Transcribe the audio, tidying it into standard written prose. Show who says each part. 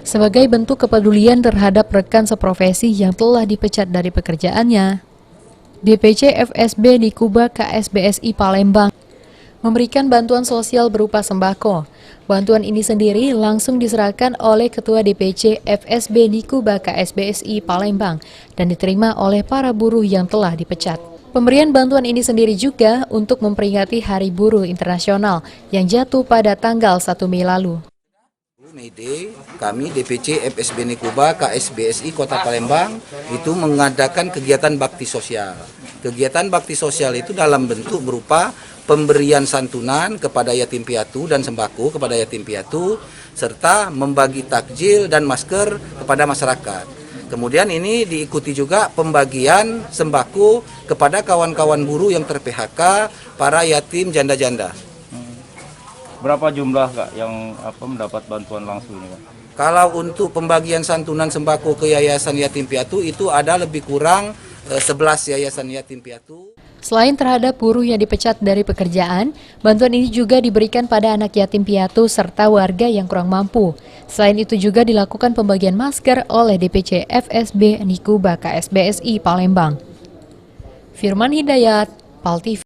Speaker 1: Sebagai bentuk kepedulian terhadap rekan seprofesi yang telah dipecat dari pekerjaannya, DPC FSB Nikuba KSBSI Palembang memberikan bantuan sosial berupa sembako. Bantuan ini sendiri langsung diserahkan oleh Ketua DPC FSB Nikuba KSBSI Palembang dan diterima oleh para buruh yang telah dipecat. Pemberian bantuan ini sendiri juga untuk memperingati Hari Buruh Internasional yang jatuh pada tanggal 1 Mei lalu.
Speaker 2: May Day, kami DPC FSB Nikuba KSBSI Kota Palembang itu mengadakan kegiatan bakti sosial. Kegiatan bakti sosial itu dalam bentuk berupa pemberian santunan kepada yatim piatu dan sembako kepada yatim piatu, serta membagi takjil dan masker kepada masyarakat. Kemudian ini diikuti juga pembagian sembako kepada kawan-kawan buruh yang ter-PHK, para yatim janda-janda.
Speaker 3: Berapa jumlah Kak yang mendapat bantuan langsung ini Kak?
Speaker 2: Kalau untuk pembagian santunan sembako ke Yayasan Yatim Piatu itu ada lebih kurang 11 yayasan yatim piatu.
Speaker 1: Selain terhadap buruh yang dipecat dari pekerjaan, bantuan ini juga diberikan pada anak yatim piatu serta warga yang kurang mampu. Selain itu juga dilakukan pembagian masker oleh DPC FSB Nikuba KSBSI Palembang. Firman Hidayat, PAL TV.